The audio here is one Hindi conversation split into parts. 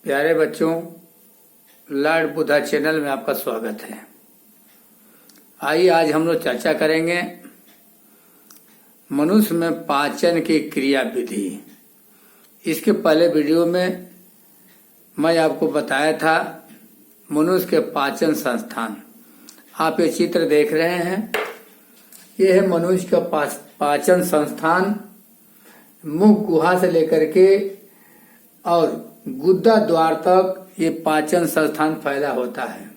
प्यारे बच्चों, लर्न बुद्धा चैनल में आपका स्वागत है। आइए आज हम लोग चर्चा करेंगे मनुष्य में पाचन की क्रिया विधि। इसके पहले वीडियो में मैं आपको बताया था मनुष्य के पाचन संस्थान। आप ये चित्र देख रहे हैं, ये है मनुष्य का पाचन संस्थान। मुख गुहा से लेकर के और गुद्दा द्वार तक ये पाचन संस्थान फैला होता है।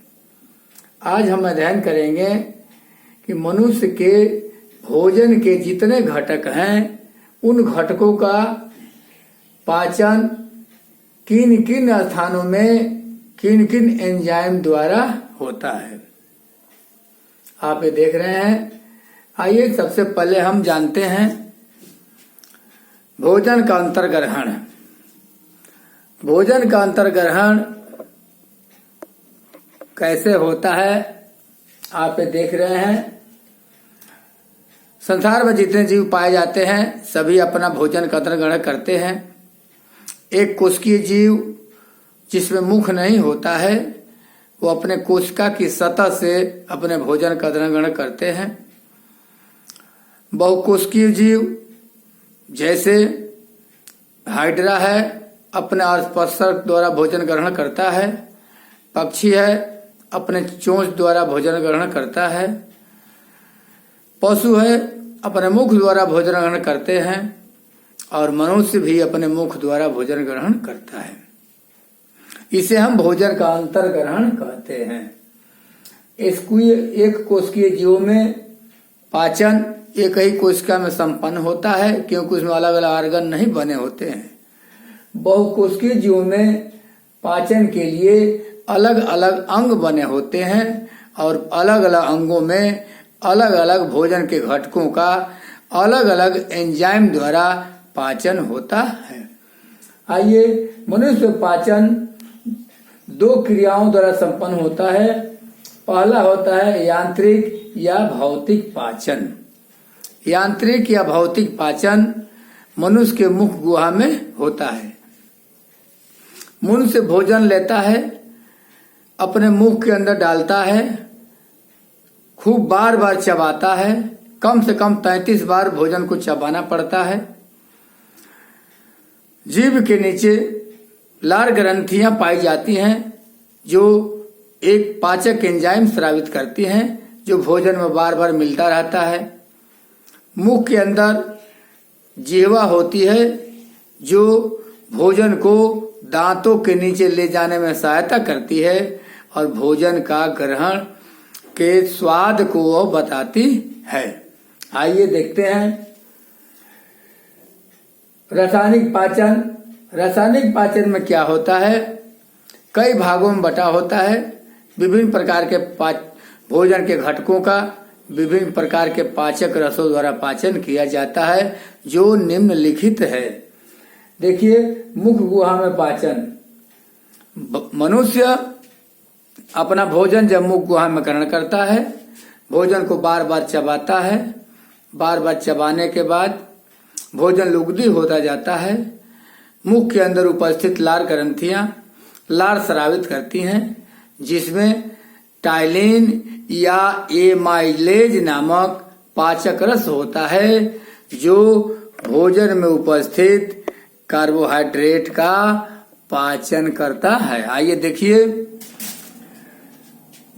आज हम अध्ययन करेंगे कि मनुष्य के भोजन के जितने घटक हैं उन घटकों का पाचन किन किन स्थानों में किन किन एंजाइम द्वारा होता है। आप ये देख रहे हैं। आइए सबसे पहले हम जानते हैं भोजन का अंतर्ग्रहण। भोजन का अंतर्ग्रहण कैसे होता है आप ये देख रहे हैं। संसार में जितने जीव पाए जाते हैं सभी अपना भोजन का अंतर्ग्रहण करते हैं। एक कोशिकीय जीव जिसमें मुख नहीं होता है वो अपने कोशिका की सतह से अपने भोजन का अंतर्ग्रहण करते हैं। बहुकोशिकीय जीव जैसे हाइड्रा है अपने स्पर्शक द्वारा भोजन ग्रहण करता है। पक्षी है अपने चोंच द्वारा भोजन ग्रहण करता है। पशु है अपने मुख द्वारा भोजन ग्रहण करते हैं और मनुष्य भी अपने मुख द्वारा भोजन ग्रहण करता है। इसे हम भोजन का अंतर्ग्रहण कहते हैं। एक कोशिकीय जीवों में पाचन एक ही कोशिका में संपन्न होता है क्योंकि उसमें अलग अलग ऑर्गन नहीं बने होते हैं। बहुकोशिकीय जीवों में पाचन के लिए अलग अलग अंग बने होते हैं और अलग अलग अंगों में अलग अलग भोजन के घटकों का अलग अलग एंजाइम द्वारा पाचन होता है। आइए, मनुष्य पाचन दो क्रियाओं द्वारा संपन्न होता है। पहला होता है यांत्रिक या भौतिक पाचन। यांत्रिक या भौतिक पाचन मनुष्य के मुख गुहा में होता है। मुंह से भोजन लेता है, अपने मुख के अंदर डालता है, खूब बार बार चबाता है। कम से कम 33 बार भोजन को चबाना पड़ता है। जीभ के नीचे लार ग्रंथियां पाई जाती हैं जो एक पाचक एंजाइम स्रावित करती हैं जो भोजन में बार बार मिलता रहता है। मुख के अंदर जिह्वा होती है जो भोजन को दांतों के नीचे ले जाने में सहायता करती है और भोजन का ग्रहण के स्वाद को वह बताती है। आइए देखते हैं रासायनिक पाचन। रासायनिक पाचन में क्या होता है, कई भागों में बटा होता है। विभिन्न प्रकार के भोजन के घटकों का विभिन्न प्रकार के पाचक रसों द्वारा पाचन किया जाता है जो निम्नलिखित है। देखिए, मुख गुहा में पाचन। मनुष्य अपना भोजन जब मुख गुहा में ग्रहण करता है, भोजन को बार बार चबाता है। बार बार चबाने के बाद भोजन लुगदी होता जाता है। मुख के अंदर उपस्थित लार ग्रंथियां लार स्रावित करती हैं जिसमें टाइलिन या एमाइलेज नामक पाचक रस होता है जो भोजन में उपस्थित कार्बोहाइड्रेट का पाचन करता है। आइए देखिए,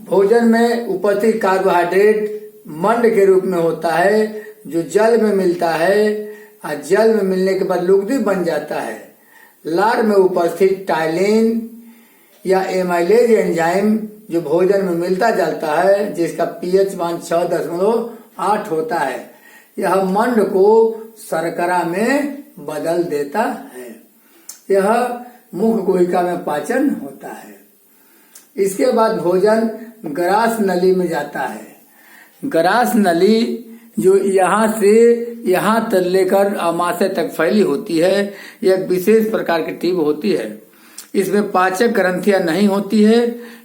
भोजन में उपस्थित कार्बोहाइड्रेट मंड के रूप में होता है जो जल में मिलता है और जल में मिलने के बाद लुगदी बन जाता है। लार में उपस्थित टाइलिन या एमाइलेज एंजाइम जो भोजन में मिलता जाता है जिसका पीएच मान 6.8 होता है, यह मंड को शर्करा में बदल देता है। यह मुख गुहिका में पाचन होता है। इसके बाद भोजन ग्रास नली में जाता है। ग्रास नली जो यहाँ से यहाँ तक लेकर आमाशय तक फैली होती है, यह एक विशेष प्रकार की ट्यूब होती है। इसमें पाचक ग्रंथियां नहीं होती है,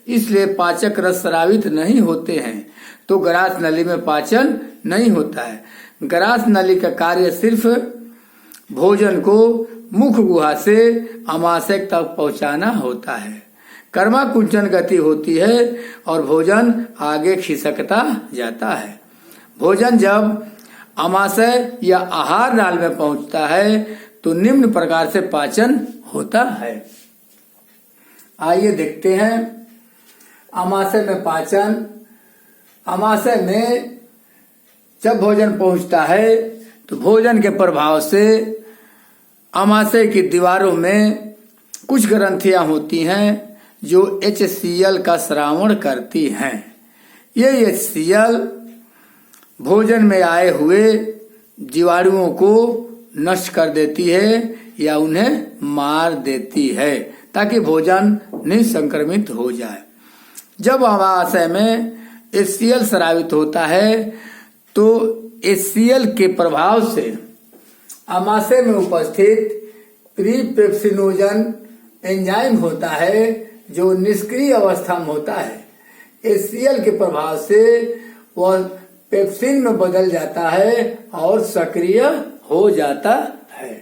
इसलिए पाचक रस स्रावित नहीं होते हैं, तो ग्रास नली में पाचन नहीं होता है। ग्रास नली का कार्य सिर्फ भोजन को मुख गुहा से आमाशय तक पहुंचाना होता है। कर्माकुंचन गति होती है और भोजन आगे खिसकता जाता है। भोजन जब आमाशय या आहार नाल में पहुंचता है तो निम्न प्रकार से पाचन होता है। आइए देखते हैं आमाशय में पाचन। आमाशय में जब भोजन पहुंचता है तो भोजन के प्रभाव से आमाशय की दीवारों में कुछ ग्रंथियां होती हैं जो HCl का स्रावण करती हैं। ये HCl भोजन में आए हुए जीवाणुओं को नष्ट कर देती है या उन्हें मार देती है ताकि भोजन निसंक्रमित हो जाए। जब आमाशय में HCl स्रावित होता है तो HCl के प्रभाव से आमाशय में उपस्थित प्रीपेप्सिनोजन एंजाइम होता है जो निष्क्रिय अवस्था में होता है। HCl के प्रभाव से वह पेप्सिन में बदल जाता है और सक्रिय हो जाता है।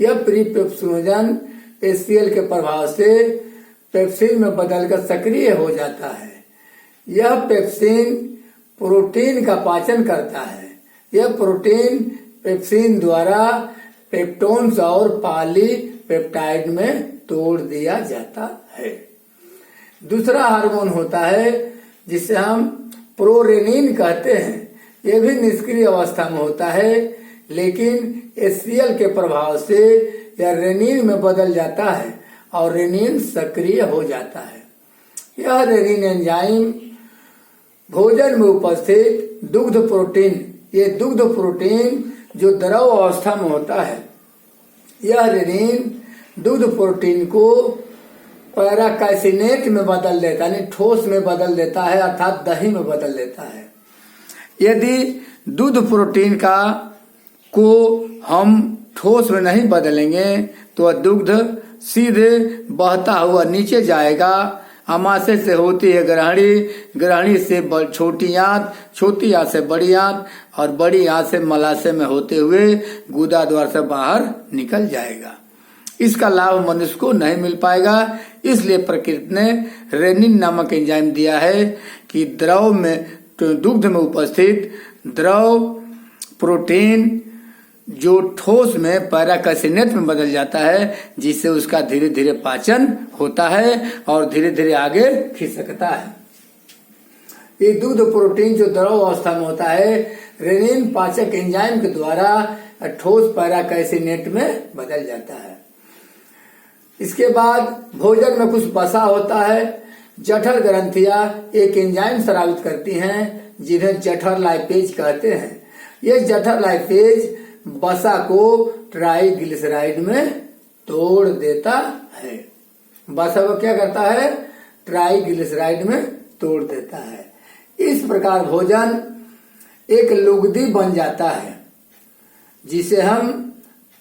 यह प्रीपेप्सिनोजन HCl के प्रभाव से पेप्सिन में बदलकर सक्रिय हो जाता है। यह पेप्सिन प्रोटीन का पाचन करता है। यह प्रोटीन पेप्सिन द्वारा पेप्टोन्स और पॉलीपेप्टाइड में तोड़ दिया जाता है। दूसरा हार्मोन होता है जिसे हम प्रोरेनिन कहते हैं। यह भी निष्क्रिय अवस्था में होता है, लेकिन HCl के प्रभाव से यह रेनिन में बदल जाता है और रेनिन सक्रिय हो जाता है। यह रेनिन एंजाइम भोजन में उपस्थित दुग्ध प्रोटीन, ये दुग्ध प्रोटीन जो द्रव अवस्था में होता है, यह रेनिन दुग्ध प्रोटीन को पैराकाइसिनेट में बदल देता है, यानी ठोस में बदल देता है, अर्थात दही में बदल देता है। यदि दूध प्रोटीन को हम ठोस में नहीं बदलेंगे तो दुग्ध सीधे बहता हुआ नीचे जाएगा। आमाशय से होती है ग्रहणी, ग्रहणी से छोटी आंत, छोटी आंत से बड़ी आंत और बड़ी आंत से मलाशय में होते हुए गुदा द्वार से बाहर निकल जाएगा। इसका लाभ मनुष्य को नहीं मिल पाएगा। इसलिए प्रकृति ने रेनिन नामक एंजाइम दिया है कि द्रव में, दुग्ध में उपस्थित द्रव प्रोटीन जो ठोस में पैराकाइसिनेट में बदल जाता है, जिससे उसका धीरे धीरे पाचन होता है और धीरे धीरे आगे खिसकता है। ये दूध प्रोटीन जो द्रव अवस्था में होता है, रेनिन पाचक एंजाइम के द्वारा ठोस पैराकाइसिनेट में बदल जाता है। इसके बाद भोजन में कुछ बसा होता है। जठर ग्रंथियां एक एंजाइम स्रावित करती हैं जिन्हें जठर लाइपेज कहते हैं। ये जठर लाइपेज बसा को ट्राइग्लिसराइड में तोड़ देता है। बसा को क्या करता है? ट्राइग्लिसराइड में तोड़ देता है। इस प्रकार भोजन एक लुगदी बन जाता है जिसे हम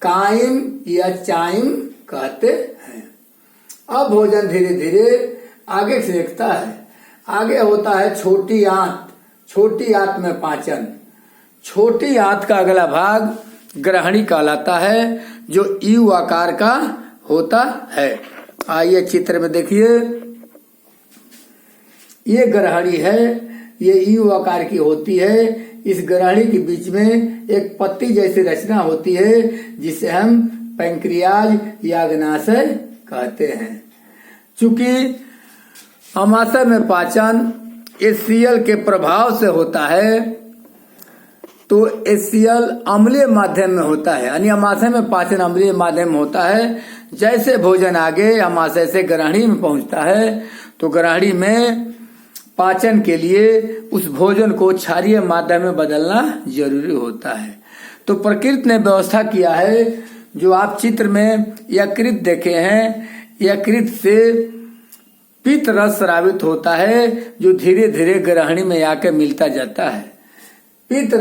काइम या चाइम कहते हैं। अब भोजन धीरे धीरे आगे खिसकता है। आगे होता है छोटी आंत। छोटी आंत में पाचन। छोटी आंत का अगला भाग ग्रहणी कहलाता है जो यू आकार का होता है। आइए चित्र में देखिए, ये ग्रहणी है, ये यू आकार की होती है। इस ग्रहणी के बीच में एक पत्ती जैसी रचना होती है जिसे हम पैंक्रियाज या अग्नाशय कहते हैं। चूंकि आमाशय में पाचन HCl के प्रभाव से होता है तो HCl अम्लीय माध्यम में होता है, यानी आमाशय में पाचन अम्लीय माध्यम में होता है। जैसे भोजन आगे आमाशय से ग्रहणी में पहुंचता है तो ग्रहणी में पाचन के लिए उस भोजन को क्षारीय माध्यम में बदलना जरूरी होता है। तो प्रकृति ने व्यवस्था किया है, जो आप चित्र में यकृत देखे हैं, यकृत से पित्त रस स्रावित होता है जो धीरे धीरे ग्रहणी में आके मिलता जाता है। पित्त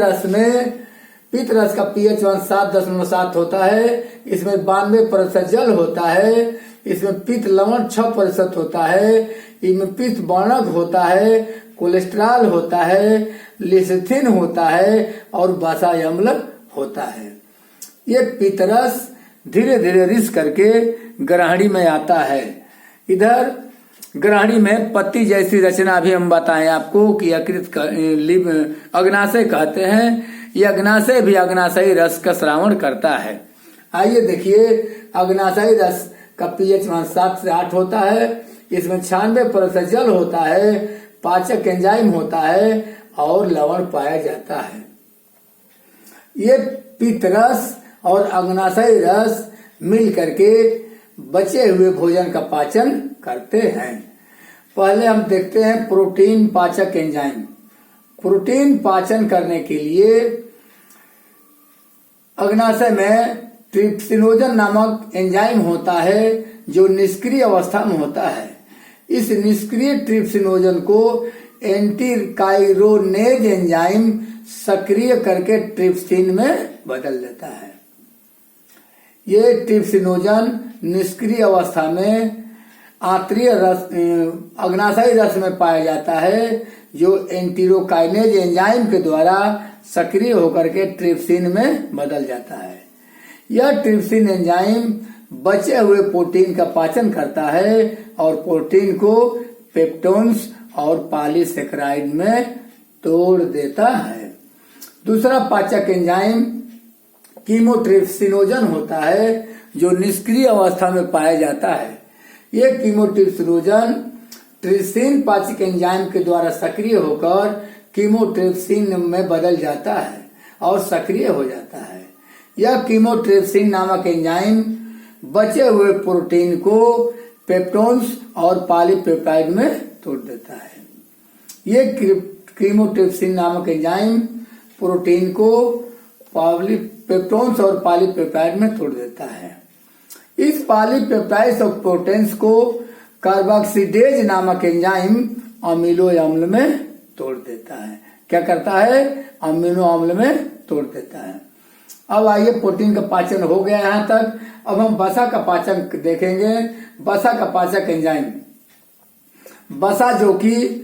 रस का pH 7.7 होता है। इसमें 92% जल होता है। इसमें पित्त लवण 6% होता है। इसमें पित्त वर्णक होता है, कोलेस्ट्रॉल होता है, लिसिथिन होता है और वसा अम्ल होता है। ये पित्त रस धीरे धीरे रिस करके ग्रहणी में आता है। इधर ग्रहणी में पत्ती जैसी रचना भी हम बताएं आपको कि यकृत अग्नाशय कहते हैं। यह अग्नाशय भी अग्नाशयी रस का श्रावण करता है। आइए देखिए, अग्नाशयी रस का पीएच 7 से 8 होता है। इसमें 96% जल होता है, पाचक एंजाइम होता है और लवण पाया जाता है। ये पित्त रस और अग्नाशयी रस मिल करके बचे हुए भोजन का पाचन करते हैं। पहले हम देखते हैं प्रोटीन पाचक एंजाइम। प्रोटीन पाचन करने के लिए अग्नाशय में ट्रिप्सिनोजन नामक एंजाइम होता है जो निष्क्रिय अवस्था में होता है। इस निष्क्रिय ट्रिप्सिनोजन को एंटीकाइरोनेज एंजाइम सक्रिय करके ट्रिप्सिन में बदल देता है। ये ट्रिप्सिनोजन निष्क्रिय अवस्था में आंतरीय रस अग्नाशयी रस में पाया जाता है, जो एंटीरोकाइनेज एंजाइम के द्वारा सक्रिय होकर के ट्रिप्सिन में बदल जाता है। यह ट्रिप्सिन एंजाइम बचे हुए प्रोटीन का पाचन करता है और प्रोटीन को पेप्टोन्स और पॉलीसेकेराइड में तोड़ देता है। दूसरा पाचक एंजाइम कीमोट्रिप्सिनोजन होता है जो निष्क्रिय अवस्था में पाया जाता है। ये कीमोट्रिप्सिनोजन ट्रिप्सिन पाचक एंजाइम के द्वारा सक्रिय होकर कीमोट्रिप्सिन में बदल जाता है और सक्रिय हो जाता है। यह कीमोट्रिप्सिन नामक एंजाइम बचे हुए प्रोटीन को पेप्टोन्स और पॉलीपेप्टाइड में तोड़ देता है। ये कीमोट्रिप्सिन नामक एंजाइम प्रोटीन को पेप्टोन्स और पॉलीपेप्टाइड में तोड़ देता है। इस पॉलीपेप्टाइड्स और प्रोटीन्स को कार्बोक्सिलेज नामक एंजाइम अमीनो अम्ल में तोड़ देता है। क्या करता है? अमीनो अम्ल में तोड़ देता है। अब आइए, प्रोटीन का पाचन हो गया यहाँ तक। अब हम वसा का पाचन देखेंगे। वसा का पाचक एंजाइम, वसा जो कि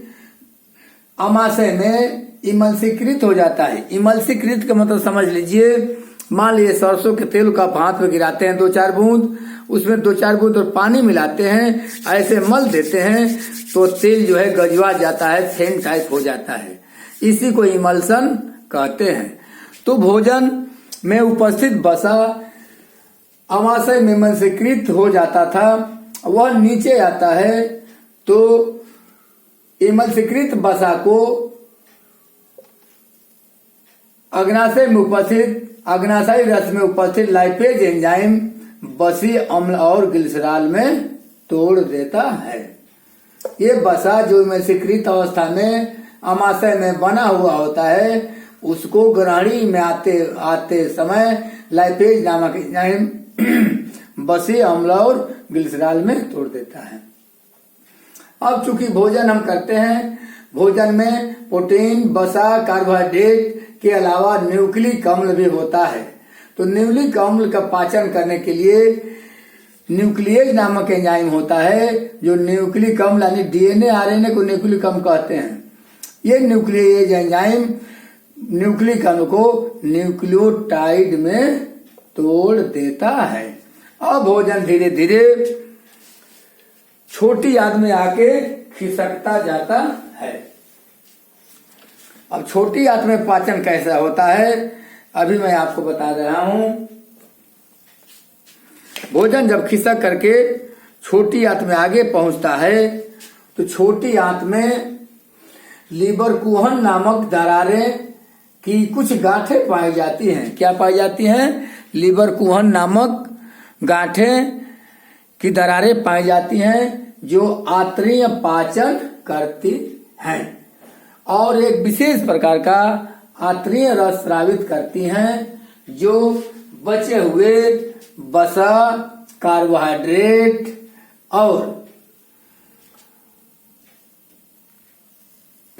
आमाशय में इमल्सीकृत हो जाता है। इमल्सीकृत का मतलब समझ लीजिए, मान लीजिए सरसों के तेल का हाथ में गिराते हैं 2-4 बूंद, उसमें 2-4 बूंद और पानी मिलाते हैं, ऐसे मल देते हैं तो तेल जो है गजवा जाता है, फेन टाइप हो जाता है। इसी को इमल्सन कहते हैं। तो भोजन में उपस्थित वसा आमाशय में इमल्सीकृत हो जाता था, वह नीचे आता है तो इमल्सीकृत वसा को अग्नाशय में उपस्थित अग्नाशयी रस में उपस्थित लाइपेज एंजाइम बसी अम्ल और ग्लिसरॉल में तोड़ देता है। ये वसा जो इमल्सीकृत अवस्था में आमाशय में बना हुआ होता है, उसको ग्रहणी में आते समय लाइपेज नामक एंजाइम बसी अम्ल और ग्लिसरॉल में तोड़ देता है। अब चूंकि भोजन हम करते हैं, भोजन में प्रोटीन, वसा, कार्बोहाइड्रेट के अलावा न्यूक्लिक अम्ल भी होता है। तो न्यूक्लिक अम्ल का पाचन करने के लिए न्यूक्लियेज नामक एंजाइम होता है, जो न्यूक्लिक अम्ल यानी डीएनए आरएनए को न्यूक्लिक अम्ल कहते हैं। ये न्यूक्लियेज एंजाइम न्यूक्लिक अम्ल को न्यूक्लियोटाइड में तोड़ देता है। अब भोजन धीरे धीरे छोटी आंत में आके खिसकता जाता है। अब छोटी आंत में पाचन कैसा होता है, अभी मैं आपको बता रहा हूं। भोजन जब खिसक करके छोटी आंत में आगे पहुंचता है तो छोटी आंत में लीबरकुहन नामक दरारें की कुछ गांठें पाई जाती हैं। क्या पाई जाती हैं? लीबरकुहन नामक गांठें की दरारें पाई जाती हैं जो आंतरीय पाचन करती हैं और एक विशेष प्रकार का आंतरीय रस स्रावित करती हैं जो बचे हुए वसा, कार्बोहाइड्रेट और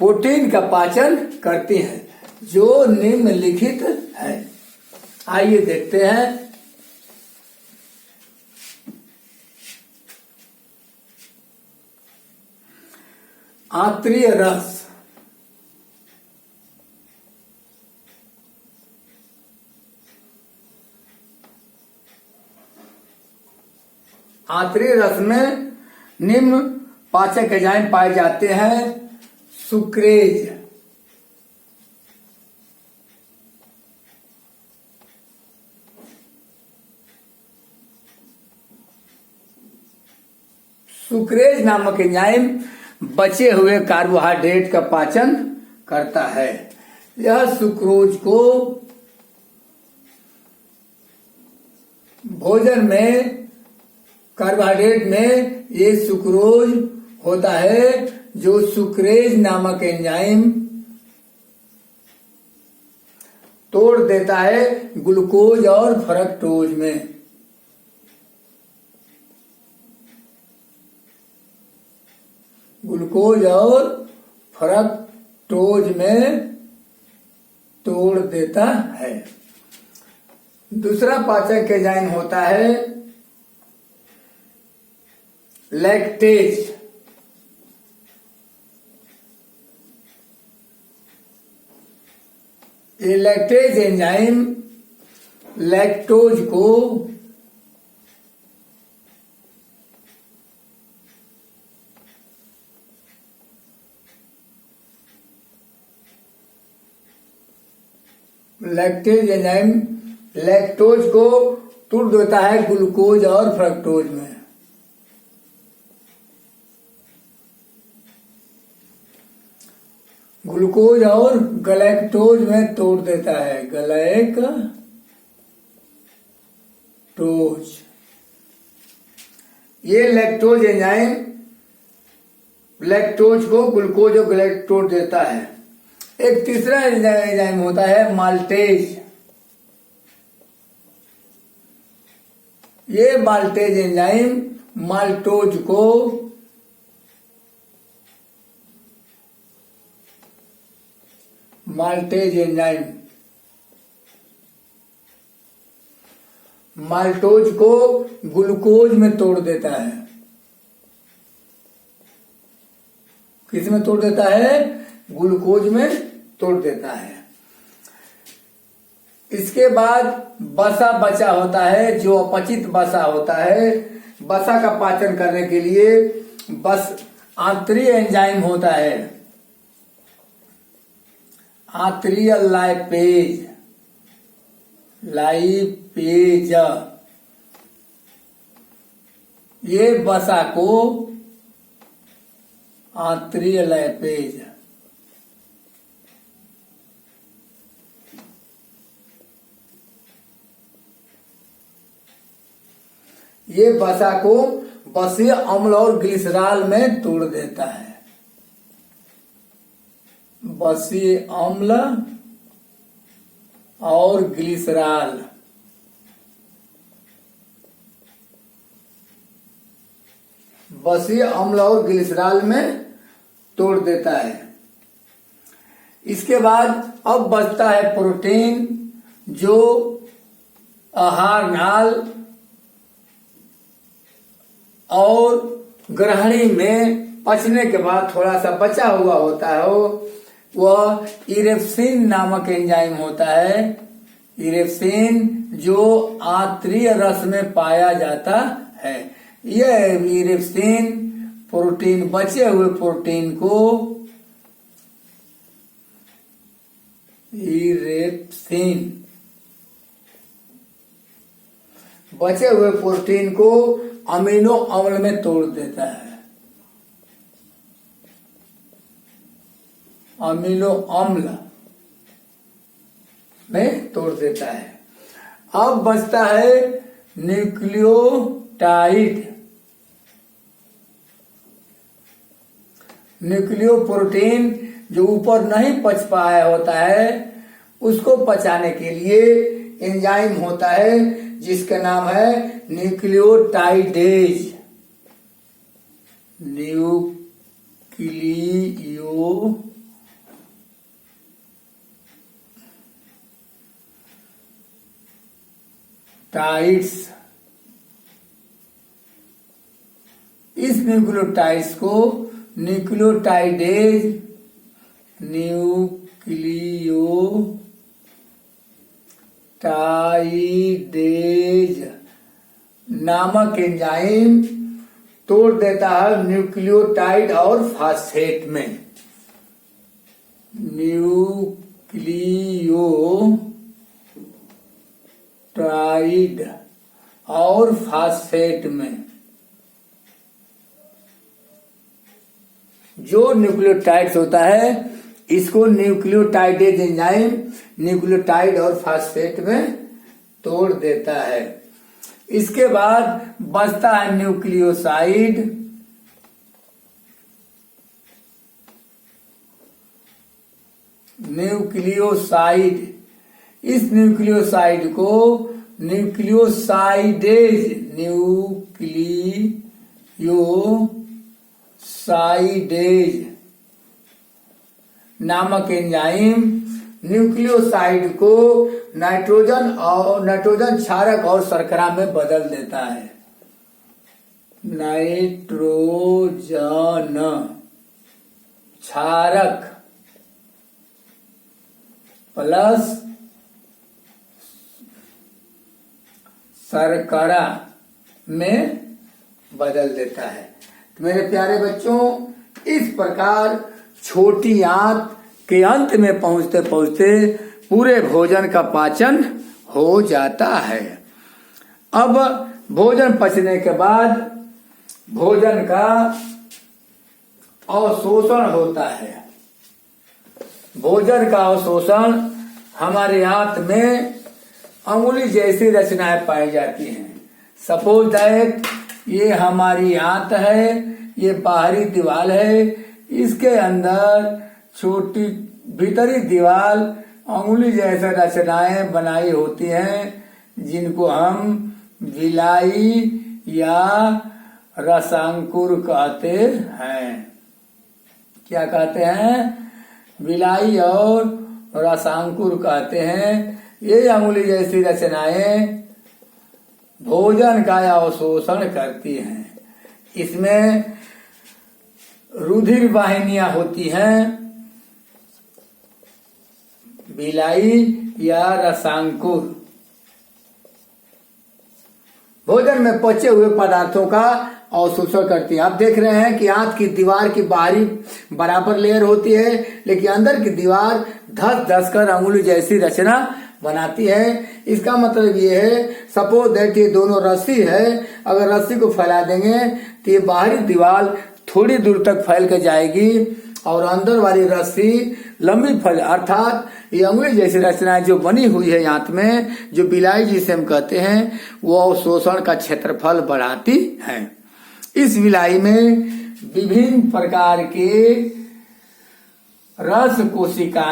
प्रोटीन का पाचन करती हैं, जो निम्नलिखित है। आइए देखते हैं। आंतरीय रस, आंतरिक रस में निम्न पाचक एंजाइम पाए जाते हैं। सुक्रेज, सुक्रेज नामक एंजाइम बचे हुए कार्बोहाइड्रेट का पाचन करता है। यह सुक्रोज को भोजन में, कार्बोहाइड्रेट में ये सुक्रोज होता है जो सुक्रेज नामक एंजाइम तोड़ देता है ग्लूकोज और फ्रक्टोज में। ग्लूकोज और फ्रक्टोज में तोड़ देता है। दूसरा पाचक एंजाइम होता है लैक्टेज। ये लैक्टेज एंजाइम लैक्टोज को लैक्टेज एंजाइम लैक्टोज को तोड़ देता है ग्लूकोज और फ्रक्टोज में। ग्लूकोज और गलैक्टोज में तोड़ देता है, गलैक्टोज। ये लैक्टोज एंजाइम लैक्टोज को ग्लूकोज और गलैक्टोज देता है। एक तीसरा एंजाइम होता है माल्टेज। ये माल्टेज एंजाइम माल्टोज को माल्टेज एंजाइम माल्टोज को ग्लूकोज में तोड़ देता है। किस में तोड़ देता है? ग्लूकोज में तोड़ देता है। इसके बाद वसा बचा होता है, जो अपचित वसा होता है। वसा का पाचन करने के लिए बस आंतरिक एंजाइम होता है, आंतरिक लाइपेज। ये वसा को आंतरिक लाइपेज ये वसा को बसीय अम्ल और ग्लिसरॉल में तोड़ देता है। बसीय अम्ल और ग्लिसरॉल बसीय अम्ल और ग्लिसरॉल में तोड़ देता है। इसके बाद अब बचता है प्रोटीन, जो आहार नाल और ग्रहणी में पचने के बाद थोड़ा सा बचा हुआ होता है। वह इरेप्सिन नामक एंजाइम होता है। इरेप्सिन जो आंतरिक रस में पाया जाता है। यह इरेप्सिन प्रोटीन, बचे हुए प्रोटीन को इरेप्सिन बचे हुए प्रोटीन को अमीनो अम्ल में तोड़ देता है। अमीनो अम्ल में तोड़ देता है। अब बचता है न्यूक्लियोटाइड। न्यूक्लियोप्रोटीन जो ऊपर नहीं पच पाया होता है, उसको पचाने के लिए एंजाइम होता है जिसका नाम है न्यूक्लियोटाइडेज। न्यूक्लियोटाइड्स। इस न्यूक्लियोटाइड्स को न्यूक्लियोटाइडेज नामक एंजाइम तोड़ देता है न्यूक्लियोटाइड और फास्फेट में। न्यूक्लियोटाइड और फास्फेट में। जो न्यूक्लियोटाइड्स होता है इसको न्यूक्लियोटाइडेज एंजाइम न्यूक्लियोटाइड और फास्फेट में तोड़ देता है। इसके बाद बचता है न्यूक्लियोसाइड। इस न्यूक्लियोसाइड को न्यूक्लियोसाइडेज नामक एंजाइम न्यूक्लियोसाइड को नाइट्रोजन क्षारक और शर्करा में बदल देता है। नाइट्रोजन क्षारक प्लस शर्करा में बदल देता है। तो मेरे प्यारे बच्चों, इस प्रकार छोटी आंत के अंत में पहुंचते पहुंचते पूरे भोजन का पाचन हो जाता है। अब भोजन पचने के बाद भोजन का अवशोषण होता है। भोजन का अवशोषण हमारे आंत में अंगुली जैसी रचनाएं पाई जाती हैं। सपोज दैट ये हमारी आंत है, ये बाहरी दीवार है, इसके अंदर छोटी भीतरी दीवार अंगुली जैसे रचनाएं बनाई होती हैं, जिनको हम विलाई या रसांकुर कहते हैं। क्या कहते हैं? विलाई और रसांकुर कहते हैं। ये अंगुली जैसी रचनाएं भोजन का अवशोषण करती हैं। इसमें रुधिर वाहिनियां होती हैं, विलाई या रसांकुर। भोजन में पचे हुए पदार्थों का अवशोषण करती है। आप देख रहे हैं कि आंत की दीवार की बाहरी बराबर लेयर होती है, लेकिन अंदर की दीवार धस धस कर अंगुली जैसी रचना बनाती है। इसका मतलब ये है, सपोज दैट ये दोनों रस्सी है, अगर रस्सी को फैला देंगे तो ये बाहरी दीवार थोड़ी दूर तक फैल कर जाएगी और अंदर वाली रस्सी लंबी फैल, अर्थात ये अंगुली जैसी रचनाएं जो बनी हुई है आंत में, जो विलाई जिसे हम कहते हैं, वो अवशोषण का क्षेत्रफल बढ़ाती है। इस विलाई में विभिन्न प्रकार के रस कोशिकाएं